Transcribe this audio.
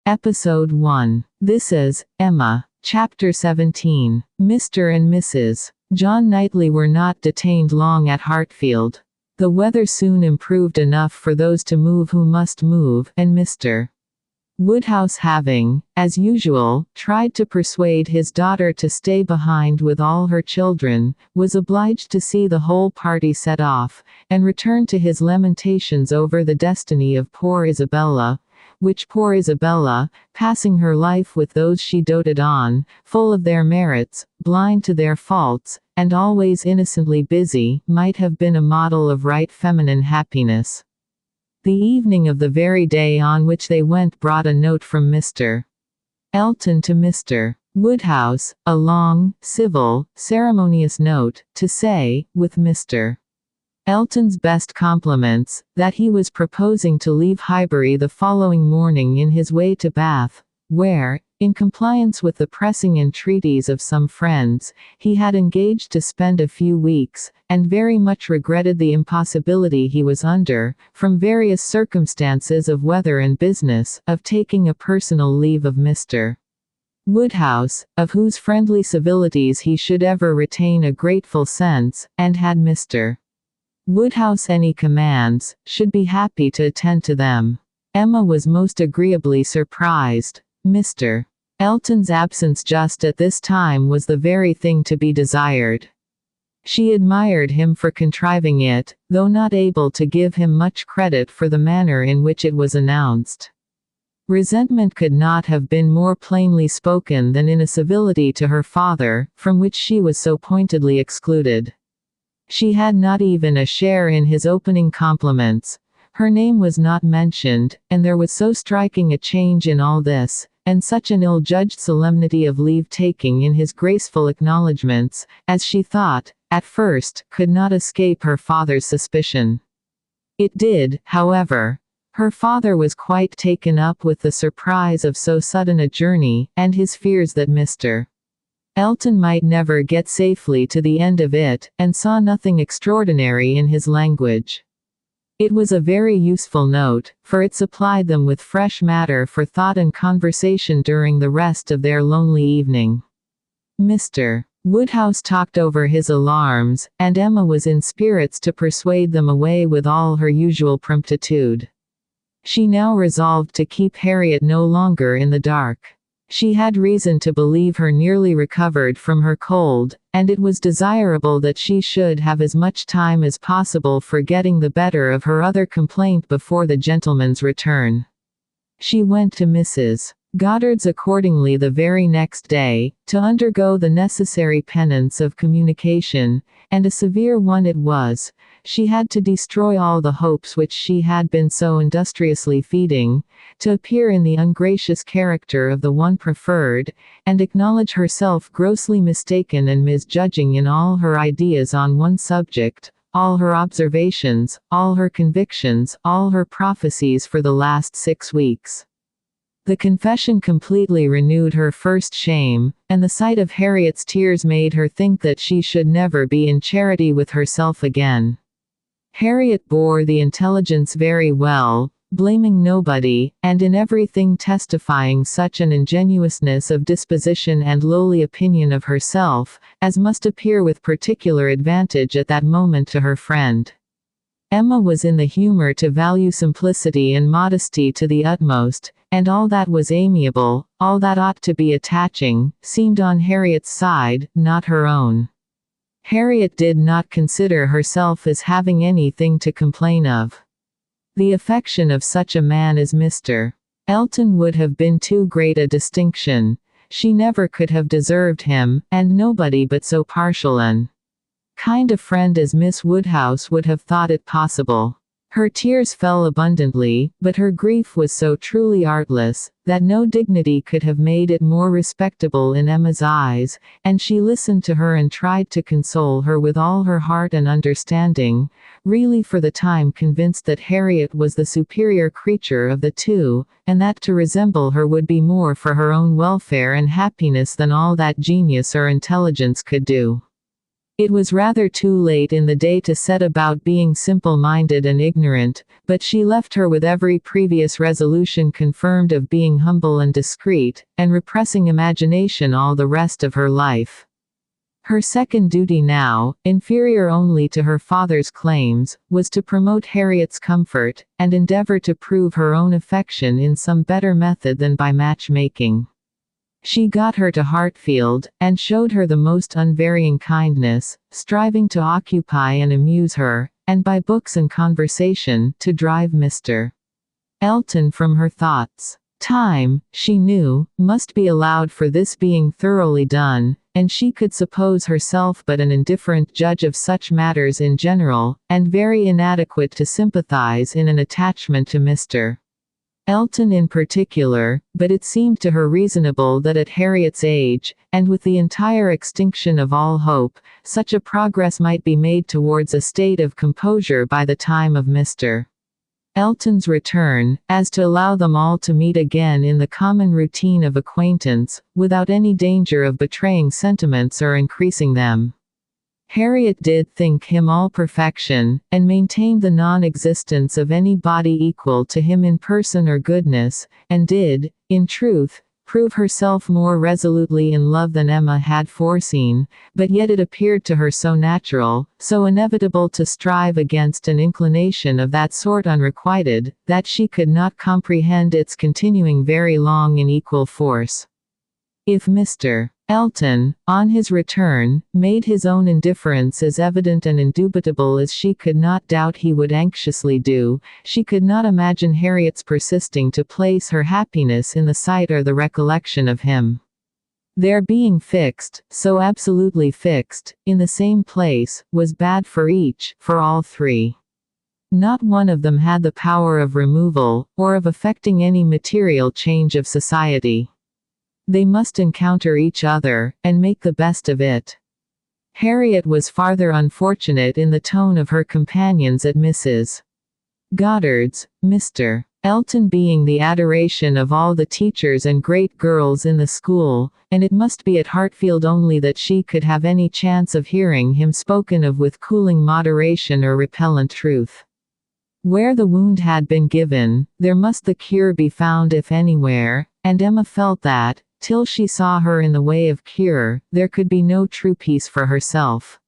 Episode 1. This is Emma. Chapter 17. Mr. and Mrs. John Knightley were not detained long at Hartfield. The weather soon improved enough for those to move who must move, and Mr. Woodhouse, having, as usual, tried to persuade his daughter to stay behind with all her children, was obliged to see the whole party set off, and return to his lamentations over the destiny of poor Isabella, which poor Isabella, passing her life with those she doted on, full of their merits, blind to their faults, and always innocently busy, might have been a model of right feminine happiness. The evening of the very day on which they went brought a note from Mr. Elton to Mr. Woodhouse, a long, civil, ceremonious note, to say, with Mr. Elton's best compliments, that he was proposing to leave Highbury the following morning in his way to Bath, where, in compliance with the pressing entreaties of some friends, he had engaged to spend a few weeks, and very much regretted the impossibility he was under, from various circumstances of weather and business, of taking a personal leave of Mr. Woodhouse, of whose friendly civilities he should ever retain a grateful sense, and had Mr. Woodhouse any commands, should be happy to attend to them. Emma was most agreeably surprised. Mr. Elton's absence just at this time was the very thing to be desired. She admired him for contriving it, though not able to give him much credit for the manner in which it was announced. Resentment could not have been more plainly spoken than in a civility to her father, from which she was so pointedly excluded. She had not even a share in his opening compliments. Her name was not mentioned, and there was so striking a change in all this, and such an ill-judged solemnity of leave-taking in his graceful acknowledgments, as she thought, at first, could not escape her father's suspicion. It did, however. Her father was quite taken up with the surprise of so sudden a journey, and his fears that Mr. Elton might never get safely to the end of it, and saw nothing extraordinary in his language. It was a very useful note, for it supplied them with fresh matter for thought and conversation during the rest of their lonely evening. Mr. Woodhouse talked over his alarms, and Emma was in spirits to persuade them away with all her usual promptitude. She now resolved to keep Harriet no longer in the dark. She had reason to believe her nearly recovered from her cold, and it was desirable that she should have as much time as possible for getting the better of her other complaint before the gentleman's return. She went to Mrs. Goddard's accordingly the very next day, to undergo the necessary penance of communication, and a severe one it was. She had to destroy all the hopes which she had been so industriously feeding, to appear in the ungracious character of the one preferred, and acknowledge herself grossly mistaken and misjudging in all her ideas on one subject, all her observations, all her convictions, all her prophecies for the last 6 weeks. The confession completely renewed her first shame, and the sight of Harriet's tears made her think that she should never be in charity with herself again. Harriet bore the intelligence very well, blaming nobody, and in everything testifying such an ingenuousness of disposition and lowly opinion of herself, as must appear with particular advantage at that moment to her friend. Emma was in the humor to value simplicity and modesty to the utmost, and all that was amiable, all that ought to be attaching, seemed on Harriet's side, not her own. Harriet did not consider herself as having anything to complain of. The affection of such a man as Mr. Elton would have been too great a distinction. She never could have deserved him, and nobody but so partial an kind a friend as Miss Woodhouse would have thought it possible. Her tears fell abundantly, but her grief was so truly artless, that no dignity could have made it more respectable in Emma's eyes, and she listened to her and tried to console her with all her heart and understanding, really for the time convinced that Harriet was the superior creature of the two, and that to resemble her would be more for her own welfare and happiness than all that genius or intelligence could do. It was rather too late in the day to set about being simple-minded and ignorant, but she left her with every previous resolution confirmed of being humble and discreet, and repressing imagination all the rest of her life. Her second duty now, inferior only to her father's claims, was to promote Harriet's comfort, and endeavor to prove her own affection in some better method than by matchmaking. She got her to Hartfield, and showed her the most unvarying kindness, striving to occupy and amuse her, and by books and conversation, to drive Mr. Elton from her thoughts. Time, she knew, must be allowed for this being thoroughly done, and she could suppose herself but an indifferent judge of such matters in general, and very inadequate to sympathize in an attachment to Mr. Elton in particular, but it seemed to her reasonable that at Harriet's age, and with the entire extinction of all hope, such a progress might be made towards a state of composure by the time of Mr. Elton's return, as to allow them all to meet again in the common routine of acquaintance, without any danger of betraying sentiments or increasing them. Harriet did think him all perfection, and maintained the non-existence of any body equal to him in person or goodness, and did, in truth, prove herself more resolutely in love than Emma had foreseen, but yet it appeared to her so natural, so inevitable to strive against an inclination of that sort unrequited, that she could not comprehend its continuing very long in equal force. If Mr. Elton, on his return, made his own indifference as evident and indubitable as she could not doubt he would anxiously do, she could not imagine Harriet's persisting to place her happiness in the sight or the recollection of him. Their being fixed, so absolutely fixed, in the same place, was bad for each, for all three. Not one of them had the power of removal, or of effecting any material change of society. They must encounter each other, and make the best of it. Harriet was farther unfortunate in the tone of her companions at Mrs. Goddard's, Mr. Elton being the adoration of all the teachers and great girls in the school, and it must be at Hartfield only that she could have any chance of hearing him spoken of with cooling moderation or repellent truth. Where the wound had been given, there must the cure be found if anywhere, and Emma felt that, till she saw her in the way of cure, there could be no true peace for herself.